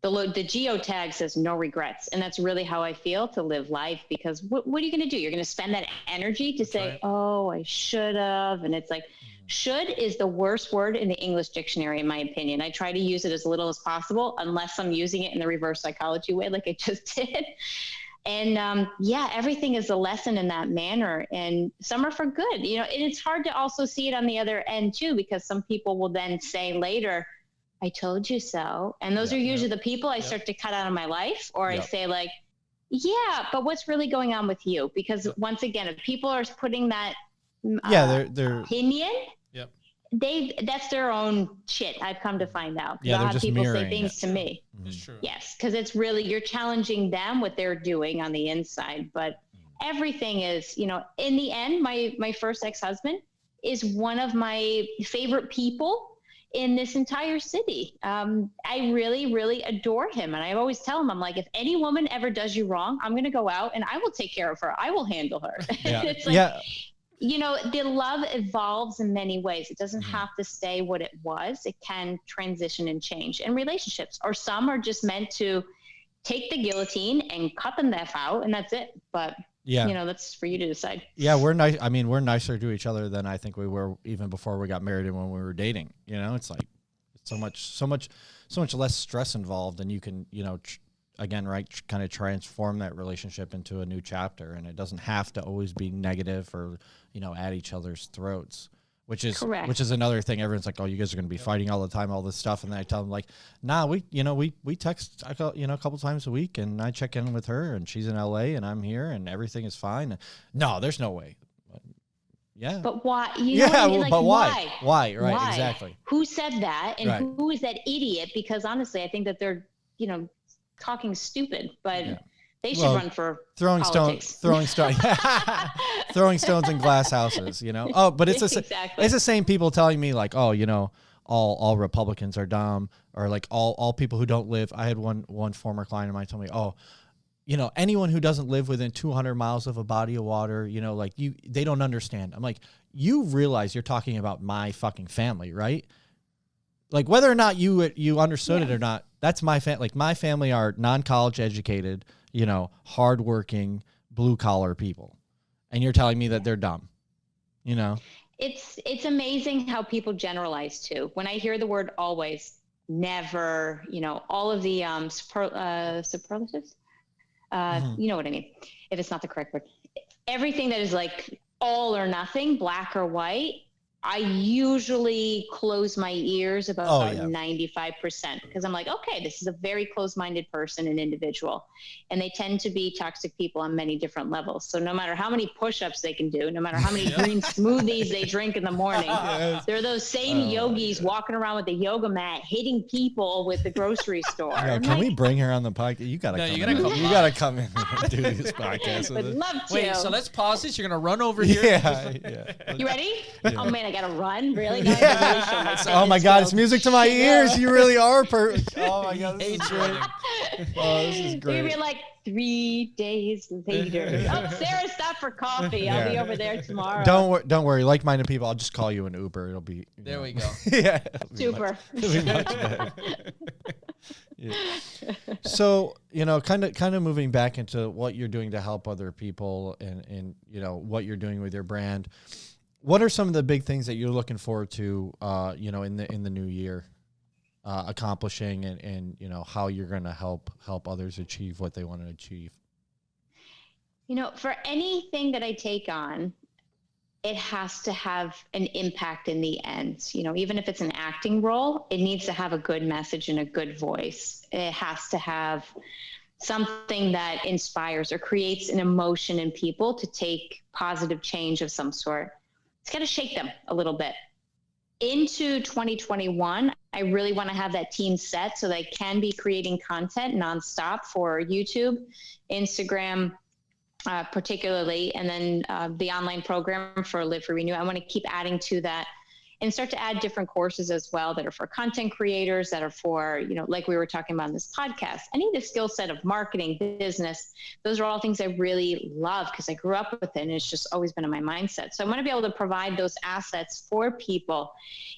the geo tag says no regrets. And that's really how I feel to live life, because what are you going to do? You're going to spend that energy to say, right. Oh, I should have. And it's like, should is the worst word in the English dictionary, in my opinion. I try to use it as little as possible, unless I'm using it in the reverse psychology way, like I just did. And everything is a lesson in that manner. And some are for good, and it's hard to also see it on the other end too, because some people will then say later, I told you so. And those are usually the people I start to cut out of my life, or I say like, yeah, but what's really going on with you? Because once again, if people are putting that their opinion, that's their own shit. I've come to find out. Yeah, I'll have people say things it. to me. It's true. Yes, because it's really, you're challenging them, what they're doing on the inside. But everything is, in the end, my first ex-husband is one of my favorite people in this entire city. I really, really adore him. And I always tell him, I'm like, if any woman ever does you wrong, I'm going to go out and I will take care of her. I will handle her. Yeah. It's like, the love evolves in many ways. It doesn't have to stay what it was. It can transition and change in relationships, or some are just meant to take the guillotine and cut them the F out, and that's it. But that's for you to decide. Yeah, we're nice. I mean, we're nicer to each other than I think we were even before we got married and when we were dating. It's like so much less stress involved, and you can, again, right, kind of transform that relationship into a new chapter, and it doesn't have to always be negative or, at each other's throats, which is correct. Which is another thing. Everyone's like, oh, you guys are going to be fighting all the time, all this stuff. And then I tell them like, nah, we text, a couple times a week, and I check in with her, and she's in LA and I'm here and everything is fine. No, there's no way. Yeah. But why? But why? Why? Right. Why? Exactly. Who said that? And who is that idiot? Because honestly, I think that they're, talking stupid, but they should run for politics. Throwing stones in glass houses, Oh, but it's it's the same people telling me like, oh, all Republicans are dumb, or like all people who don't live. I had one former client of mine tell me, oh, anyone who doesn't live within 200 miles of a body of water, they don't understand. I'm like, you realize you're talking about my fucking family, right? like whether or not you understood it or not, that's my like my family are non-college educated, you know, hardworking, blue collar people. And you're telling me that they're dumb, you know? It's amazing how people generalize too. When I hear the word always, never, you know, all of the superlatives, you know what I mean, if it's not the correct word. Everything that is like all or nothing, black or white, I usually close my ears about 95% because I'm like, okay, this is a very close-minded person and individual. And they tend to be toxic people on many different levels. So no matter how many push-ups they can do, no matter how many green smoothies they drink in the morning, they're those same yogis walking around with the yoga mat, hitting people with the grocery store. Yeah, can we bring her on the podcast? You gotta come in and do this podcast. Would love to. Wait, so let's pause this. You're gonna run over here. Yeah. You ready? Yeah. Oh man, I gotta run. Really? Yeah. Oh my God, it's music to my ears. You really are perfect. Oh my God, this is great. Oh, this is great. You're like 3 days later. Oh, Sarah stopped for coffee. I'll be over there tomorrow. Don't worry. Like-minded people. I'll just call you an Uber. It'll be there. We go. Yeah. Super. It'll be much better. Yeah. So, you know, kind of moving back into what you're doing to help other people and you know what you're doing with your brand. What are some of the big things that you're looking forward to, you know, in the new year, accomplishing and you know how you're going to help others achieve what they want to achieve? You know, for anything that I take on, it has to have an impact in the end. You know, even if it's an acting role, it needs to have a good message and a good voice. It has to have something that inspires or creates an emotion in people to take positive change of some sort. It's got to shake them a little bit. Into 2021, I really want to have that team set so they can be creating content nonstop for YouTube, Instagram, particularly, and then the online program for Live for Renew. I want to keep adding to that and start to add different courses as well that are for content creators, that are for, you know, like we were talking about in this podcast. I need a skill set of marketing, business. Those are all things I really love because I grew up with it and it's just always been in my mindset. So I want to be able to provide those assets for people,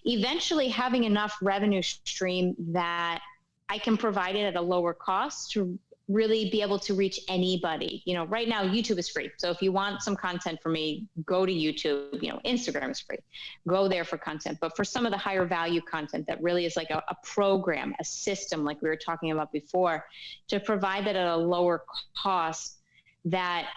eventually having enough revenue stream that I can provide it at a lower cost to really be able to reach anybody. You know, right now YouTube is free. So if you want some content from me, go to YouTube. You know, Instagram is free. Go there for content. But for some of the higher value content that really is like a program, a system, like we were talking about before, to provide that at a lower cost that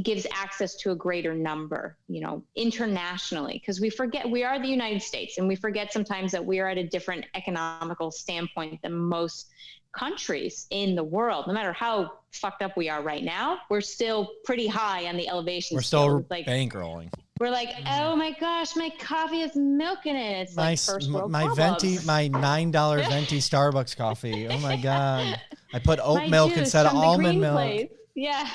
gives access to a greater number, you know, internationally, because we forget we are the United States and we forget sometimes that we are at a different economical standpoint than most countries in the world. No matter how fucked up we are right now, we're still pretty high on the elevation. We're still like bankrolling. We're like, oh my gosh, my coffee has milk in it. It's like first world problems. My $9 venti Starbucks coffee. Oh my God. I put oat milk instead of almond milk. Place. Yeah.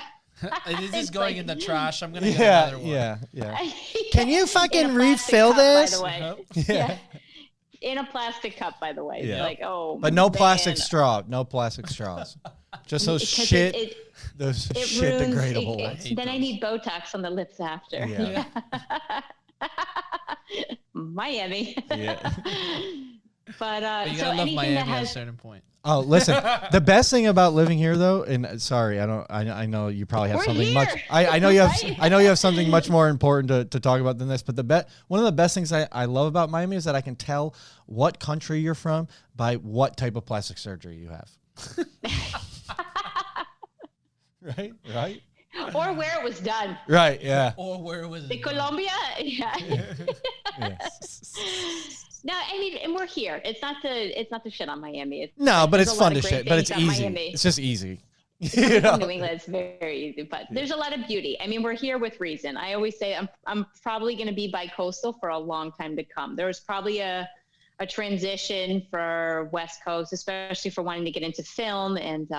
This is going in the trash. I'm gonna get another one. Yeah. Can you fucking refill this? By the way. Yeah. In a plastic cup, by the way. Yeah. Like, oh, but no plastic straw. No plastic straws. Just those shit. Those shit degradable. Then I need Botox on the lips after. Yeah. Miami. Yeah. But you gotta love Miami at a certain point. Oh, listen. The best thing about living here, though, and sorry, I know you probably have something here. much. I know you have. I know you have something much more important to talk about than this. But one of the best things I love about Miami is that I can tell what country you're from by what type of plastic surgery you have. Right. Or where it was done. Right. Yeah. Or where it was. Colombia. Yeah. Yes. No, I mean, and we're here. It's not to shit on Miami. But it's fun to shit. But it's easy. It's just easy. You know? New England, it's very easy. But there's a lot of beauty. I mean, we're here with reason. I always say I'm probably going to be bi-coastal for a long time to come. There's probably a transition for West Coast, especially for wanting to get into film and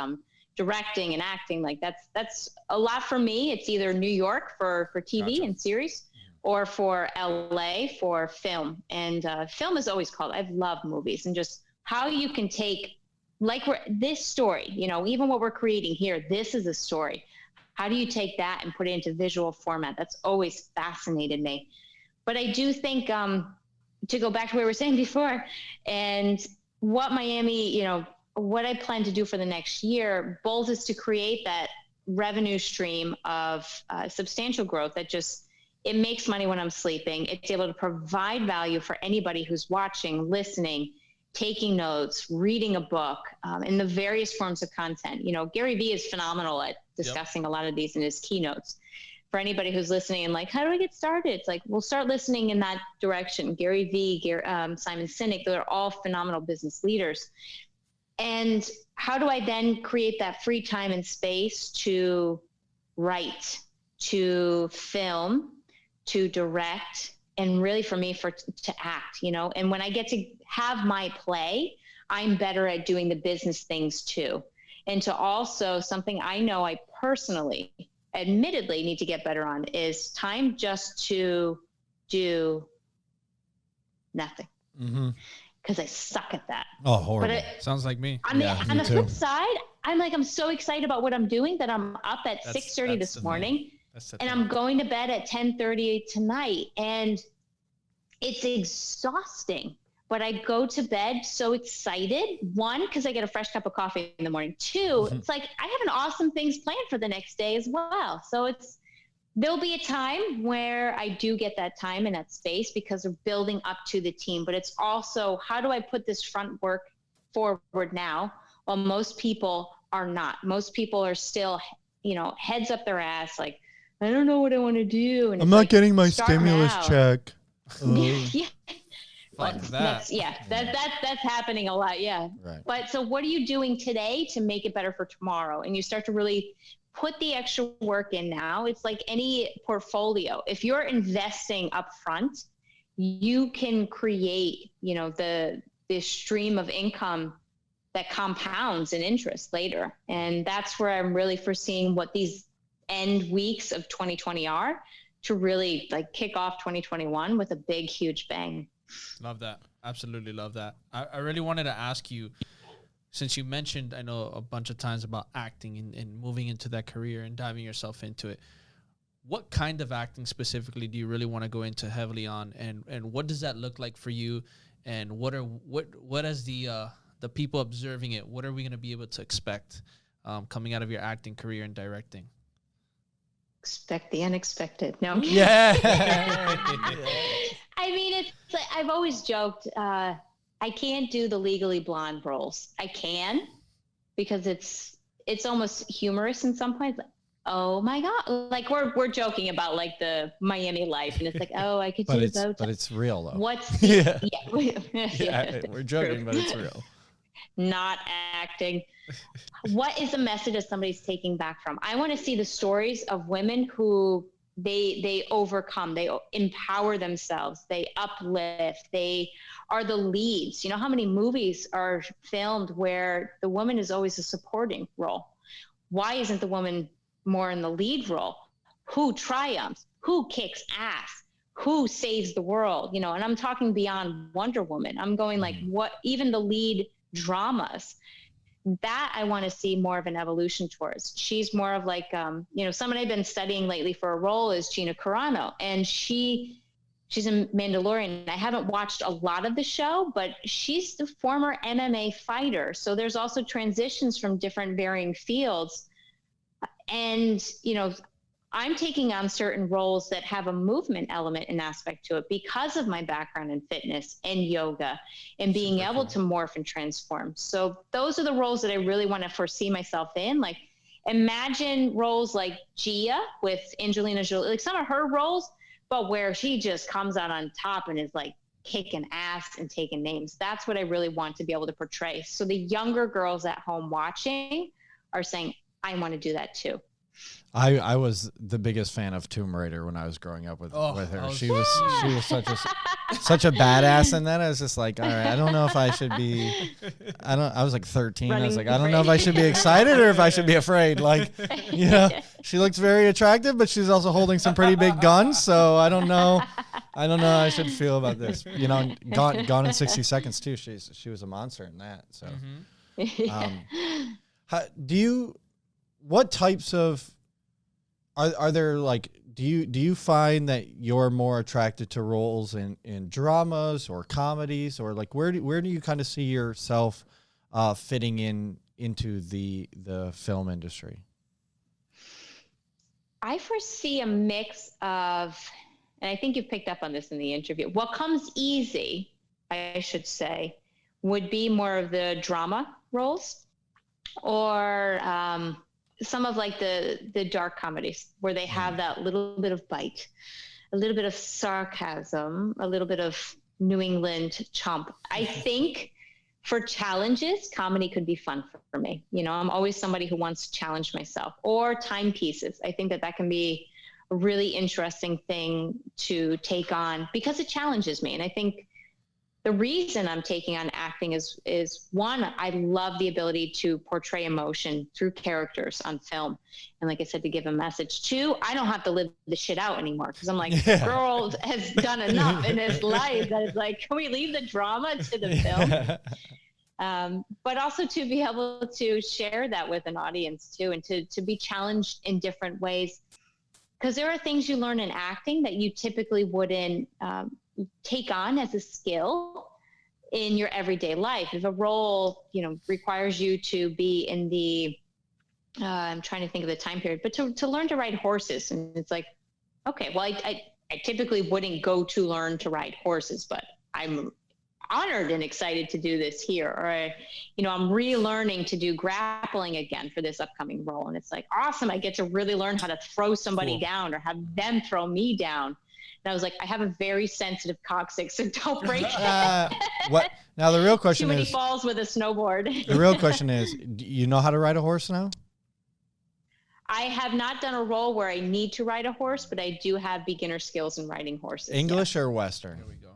directing and acting. Like that's a lot for me. It's either New York for TV and series, or for LA for film. And film is always called. I've loved movies and just how you can take, like this story, you know, even what we're creating here, this is a story. How do you take that and put it into visual format? That's always fascinated me. But I do think to go back to what we were saying before, and what Miami, what I plan to do for the next year, both is to create that revenue stream of substantial growth that just, it makes money when I'm sleeping. It's able to provide value for anybody who's watching, listening, taking notes, reading a book, in the various forms of content. Gary Vee is phenomenal at discussing a lot of these in his keynotes. For anybody who's listening and like, how do I get started? It's like, we'll start listening in that direction. Gary Vee, Simon Sinek, they're all phenomenal business leaders. And how do I then create that free time and space to write, to film, to direct, and really for me, to act, and when I get to have my play, I'm better at doing the business things too. And to also, something I know I personally, admittedly, need to get better on is time just to do nothing. Because I suck at that. Oh, horrible. Sounds like me. On the flip side, I'm so excited about what I'm doing that I'm up at 6:30 this morning. And I'm going to bed at 10:30 tonight. And it's exhausting. But I go to bed so excited. One, because I get a fresh cup of coffee in the morning. Two, it's like I have an awesome things planned for the next day as well. So there'll be a time where I do get that time and that space because of building up to the team. But it's also, how do I put this front work forward now? Well, most people are not. Most people are still, heads up their ass, like, I don't know what I want to do. And I'm not getting my stimulus check. Yeah. Fuck that. That's happening a lot. Yeah. Right. But so what are you doing today to make it better for tomorrow? And you start to really put the extra work in now. It's like any portfolio. If you're investing up front, you can create, this stream of income that compounds in interest later. And that's where I'm really foreseeing what these end weeks of 2020 are, to really like kick off 2021 with a big, huge bang. Love that. Absolutely love that. I really wanted to ask you, since you mentioned, I know a bunch of times about acting and moving into that career and diving yourself into it. What kind of acting specifically do you really want to go into heavily on, and what does that look like for you? And what as the people observing it, what are we going to be able to expect coming out of your acting career and directing? Expect the unexpected. No, I'm kidding. Yeah. I mean, it's like, I've always joked, I can't do the Legally Blonde roles. I can, because it's almost humorous in some points. Like, oh my God. Like we're joking about like the Miami life, and it's like, oh, I could do those. But it's real though. What's yeah. Yeah, We're joking, but it's real. Not acting. What is the message that somebody's taking back from? I want to see the stories of women who they overcome, they empower themselves, they uplift, they are the leads. You know how many movies are filmed where the woman is always a supporting role? Why isn't the woman more in the lead role? Who triumphs? Who kicks ass? Who saves the world? And I'm talking beyond Wonder Woman. I'm going like what, even the lead dramas, that I want to see more of an evolution towards. She's more of like, someone I've been studying lately for a role is Gina Carano, and she's a Mandalorian. I haven't watched a lot of the show, but she's the former MMA fighter. So there's also transitions from different varying fields. And, I'm taking on certain roles that have a movement element and aspect to it because of my background in fitness and yoga and being able to morph and transform. So those are the roles that I really want to foresee myself in. Like, imagine roles like Gia with Angelina Jolie, like some of her roles, but where she just comes out on top and is like kicking ass and taking names. That's what I really want to be able to portray. So the younger girls at home watching are saying, I want to do that too. I was the biggest fan of Tomb Raider when I was growing up with her. She was such a badass in that. I was just like, all right, I don't know if I should be. I was like 13. I was like, I don't know if I should be excited or if I should be afraid. Like, she looks very attractive, but she's also holding some pretty big guns. So I don't know how I should feel about this. Gone in 60 Seconds too. She was a monster in that. So, what types of are there like do you find that you're more attracted to roles in dramas or comedies, or like where do you kind of see yourself fitting into the film industry? I foresee a mix of, and I think you picked up on this in the interview, what comes easy, I should say, would be more of the drama roles, or some of like the dark comedies where they have that little bit of bite, a little bit of sarcasm, a little bit of New England chomp. I think for challenges, comedy could be fun for me. You know, I'm always somebody who wants to challenge myself. Or timepieces. I think that can be a really interesting thing to take on because it challenges me. And I think the reason I'm taking on acting is one, I love the ability to portray emotion through characters on film. And like I said, to give a message. Two, I don't have to live the shit out anymore because I'm like, girl has done enough in his life that it's like, can we leave the drama to the film? But also to be able to share that with an audience too, and to be challenged in different ways. Because there are things you learn in acting that you typically wouldn't take on as a skill in your everyday life. If a role, you know, requires you to be in the, I'm trying to think of the time period, but to learn to ride horses. And it's like, okay, well, I typically wouldn't go to learn to ride horses, but I'm honored and excited to do this here. Or, you know, I'm relearning to do grappling again for this upcoming role. And it's like, awesome. I get to really learn how to throw somebody down or have them throw me down. And I was like, I have a very sensitive coccyx, so don't break it. What? Now the real question Too is, many falls with a snowboard. the real question is, do you know how to ride a horse now? I have not done a role where I need to ride a horse, but I do have beginner skills in riding horses. English or Western? There we go.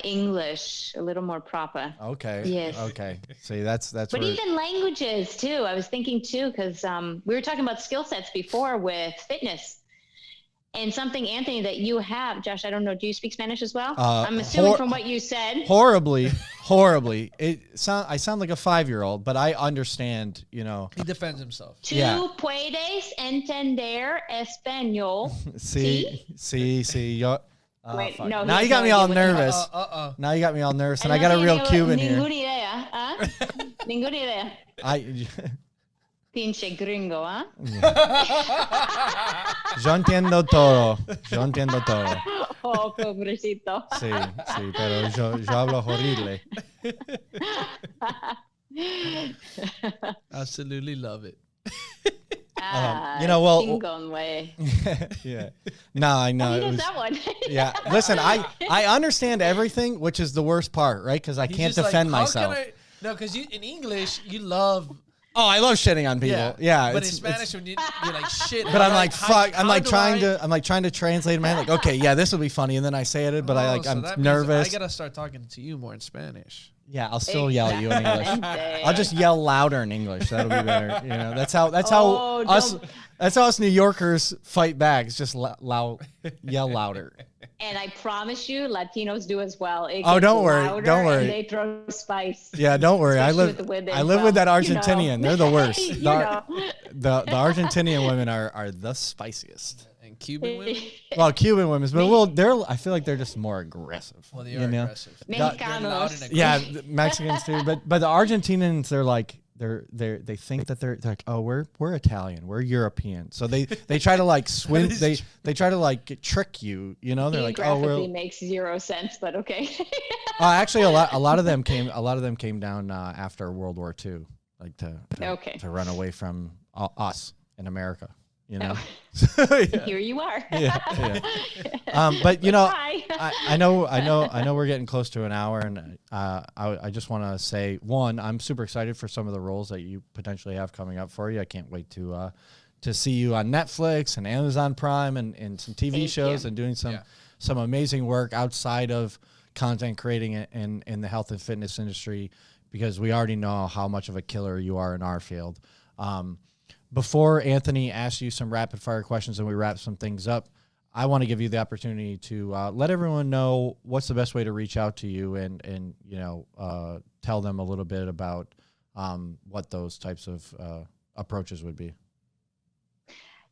English, a little more proper. Okay. Yes. Okay. See, that's. But where... even languages too. I was thinking too, because we were talking about skill sets before with fitness. And something, Anthony, that you have, Josh, I don't know, do you speak Spanish as well? I'm assuming from what you said. Horribly. I sound like a 5-year-old, but I understand, you know. He defends himself. ¿Tú puedes entender español? Sí. Yo, Wait, no. Now you got me all nervous. Now you got me all nervous, and I got a real Cuban here. Ninguna idea, ¿ah? Ninguna idea. Pinche gringo, ¿ah? Yo entiendo todo. Oh, pobrecito. Sí, pero yo hablo horrible. Absolutely love it. You know, well, yeah. No, I know. He does that one. Yeah. Listen, I understand everything, which is the worst part, right? Because I can't defend myself. No, because in English, you love... Oh, I love shitting on people. Yeah. But in Spanish, when you're like shit. But I'm like, fuck. I'm like trying to translate in my head. Like, okay, yeah, this will be funny, and then I say it, but I'm nervous. I gotta start talking to you more in Spanish. Yeah, I'll still yell at you in English. I'll just yell louder in English. That'll be better. You know, that's how us New Yorkers fight back. It's just yell louder. And I promise you, Latinos do as well. Don't worry. And they throw spice. Yeah, don't worry. I live with that Argentinian. You know. They're the worst. The Argentinian women are the spiciest. And Cuban women? Well, Cuban women, but I feel like they're just more aggressive. Well, they are aggressive. Mexicanos. Yeah, Mexicans too. But the Argentinians, they're like, they think that they're like, oh, we're Italian, we're European, so they try to like swim, they try to like trick you, you know. They're like, oh, makes zero sense, but okay. Actually, a lot of them came down after World War II, like to run away from us in America. You know, Here you are. But you know, I know we're getting close to an hour, and I just want to say, one, I'm super excited for some of the roles that you potentially have coming up for you. I can't wait to see you on Netflix and Amazon Prime and some TV shows and doing some amazing work outside of content creating in the health and fitness industry, because we already know how much of a killer you are in our field. Before Anthony asks you some rapid fire questions and we wrap some things up, I want to give you the opportunity to let everyone know what's the best way to reach out to you and you know, tell them a little bit about what those types of approaches would be.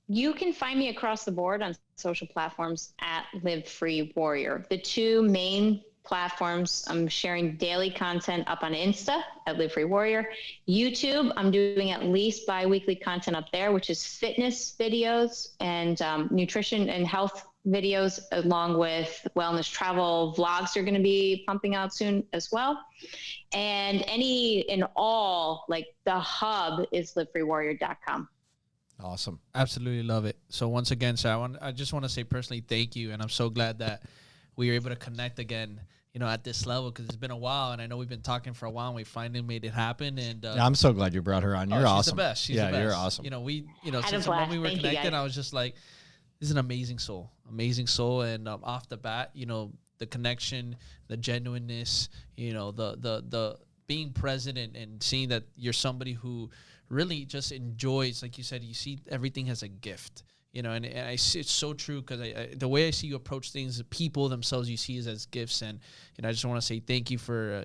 You can find me across the board on social platforms at Live Free Warrior. The two main platforms, I'm sharing daily content up on Insta at Live Free Warrior. YouTube, I'm doing at least bi-weekly content up there, which is fitness videos and nutrition and health videos, along with wellness travel vlogs are going to be pumping out soon as well. And like the hub is livefreewarrior.com. Awesome. Absolutely love it. So once again, Sarah, I just want to say personally thank you, and I'm so glad that we were able to connect again, at this level, because it's been a while, and I know we've been talking for a while, and we finally made it happen. And yeah, I'm so glad you brought her on. You're awesome. She's the best. She's the best. You're awesome. Since the moment we were connected, I was just like, this is an amazing soul, and off the bat, the connection, the genuineness, the being present and seeing that you're somebody who really just enjoys, like you said, you see everything as a gift, and I see it's so true, because the way I see you approach things, the people themselves you see as gifts, and I just want to say thank you for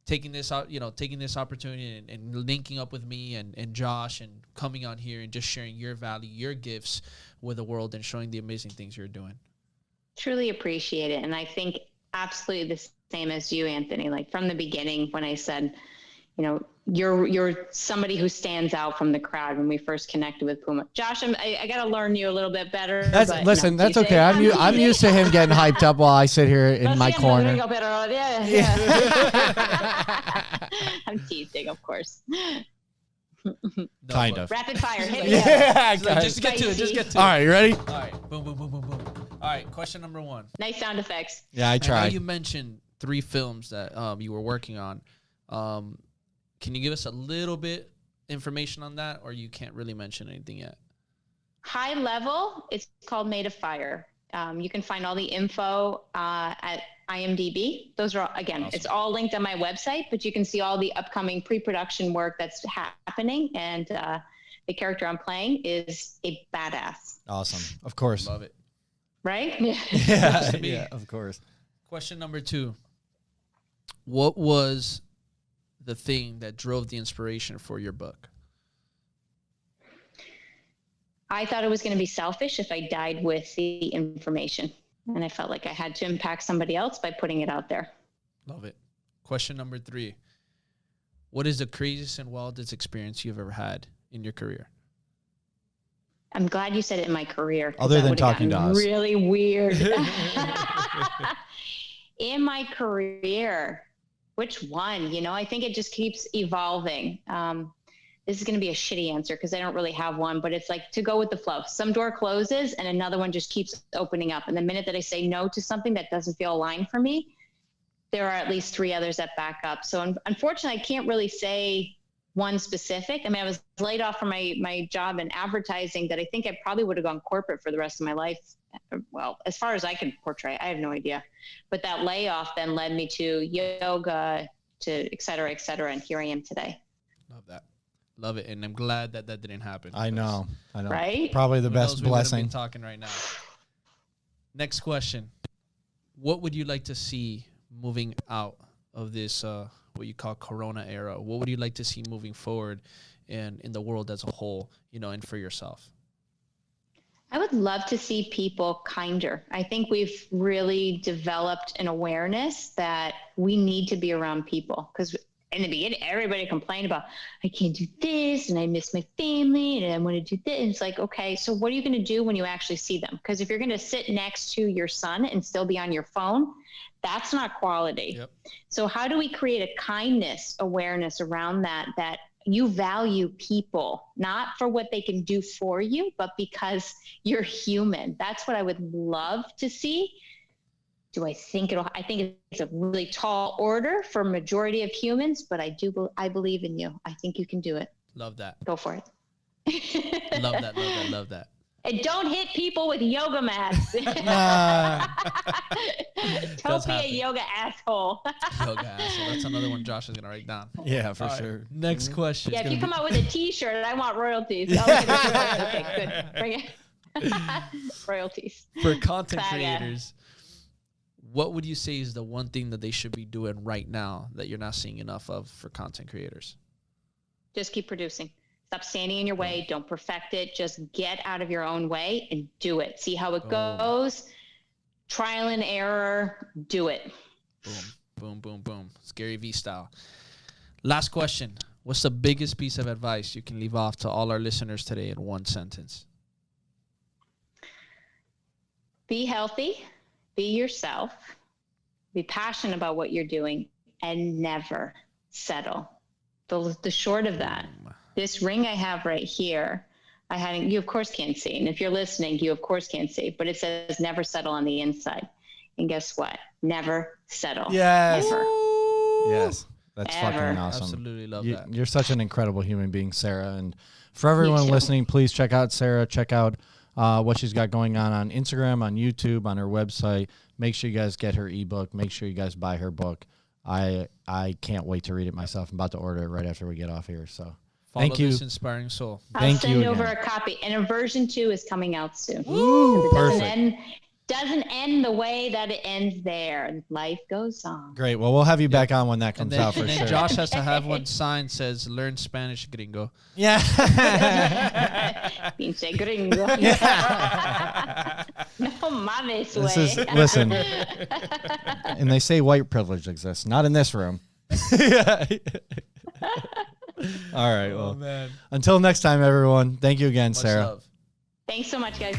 taking this out, taking this opportunity and linking up with me and Josh and coming on here and just sharing your value, your gifts with the world and showing the amazing things you're doing. Truly appreciate it. And I think absolutely the same as you, Anthony, like from the beginning when I said, you're somebody who stands out from the crowd when we first connected with Puma. Josh, I got to learn you a little bit better. That's okay. I'm used to him getting hyped up while I sit here in my corner. Yeah. I'm teasing, of course. Kind of. Rapid fire. Hit me. Yeah, just get to it. All right, you ready? All right. Boom, boom, boom, boom, boom. All right, question number 1. Nice sound effects. Yeah, I tried. I know you mentioned 3 films that you were working on. Can you give us a little bit information on that, or you can't really mention anything yet? High level, it's called Made of Fire. You can find all the info at IMDb. Those are, again, awesome. It's all linked on my website, but you can see all the upcoming pre-production work that's happening. And the character I'm playing is a badass. Awesome. Of course. Love it. Right? Yeah, of course. Question number 2. What was the thing that drove the inspiration for your book? I thought it was going to be selfish if I died with the information. And I felt like I had to impact somebody else by putting it out there. Love it. Question number 3. What is the craziest and wildest experience you've ever had in your career? I'm glad you said it in my career. Other than talking to us. Really weird. In my career, which one? I think it just keeps evolving. This is going to be a shitty answer because I don't really have one, but it's like to go with the flow. Some door closes and another one just keeps opening up. And the minute that I say no to something that doesn't feel aligned for me, there are at least 3 others that back up. So unfortunately, I can't really say one specific. I mean, I was laid off from my job in advertising that I think I probably would have gone corporate for the rest of my life. Well, as far as I can portray, I have no idea. But that layoff then led me to yoga, to et cetera, and here I am today. Love that. Love it. And I'm glad that didn't happen. I know. Right? Probably the best blessing. We would have been talking right now. Next question. What would you like to see moving out of this, what you call Corona era? What would you like to see moving forward in the world as a whole, and for yourself? I would love to see people kinder. I think we've really developed an awareness that we need to be around people, because in the beginning, everybody complained about, I can't do this and I miss my family and I want to do this. And it's like, okay, so what are you going to do when you actually see them? Because if you're going to sit next to your son and still be on your phone, that's not quality. Yep. So how do we create a kindness awareness around that you value people, not for what they can do for you, but because you're human? That's what I would love to see. I think it's a really tall order for majority of humans, but I believe in you. I think you can do it. Love that. Go for it. Love that. And don't hit people with yoga mats. Don't be a yoga asshole. Yoga asshole. That's another one Josh is going to write down. Yeah, for sure. Right. Next question. Yeah, if you come out with a t-shirt, I want royalties. Okay, good. Bring it. Royalties. For content creators, what would you say is the one thing that they should be doing right now that you're not seeing enough of for content creators? Just keep producing. Stop standing in your way. Don't perfect it. Just get out of your own way and do it. See how it goes. Trial and error. Do it. Boom, boom, boom, boom. Scary V style. Last question. What's the biggest piece of advice you can leave off to all our listeners today in one sentence? Be healthy. Be yourself. Be passionate about what you're doing and never settle. The short of that, this ring I have right here, you of course can't see. And if you're listening, you of course can't see, but it says never settle on the inside. And guess what? Never settle. Yes. Ever. Yes. That's Ever. fucking awesome. Absolutely love that. You're such an incredible human being, Sara. And for everyone listening, please check out Sara. Check out what she's got going on Instagram, on YouTube, on her website. Make sure you guys get her ebook. Make sure you guys buy her book. I can't wait to read it myself. I'm about to order it right after we get off here. So thank you. This inspiring soul. I'll send over a copy. And a version 2 is coming out soon. Ooh, perfect. Doesn't end the way that it ends there. Life goes on. Great. Well, we'll have you back on when that comes out for and sure. then Josh has to have one sign says "Learn Spanish, gringo." Yeah. Pinche gringo. No mames, way. Listen. And they say white privilege exists, not in this room. All right. Well, man. Until next time, everyone. Thank you again, Much Sara. love. Thanks so much, guys.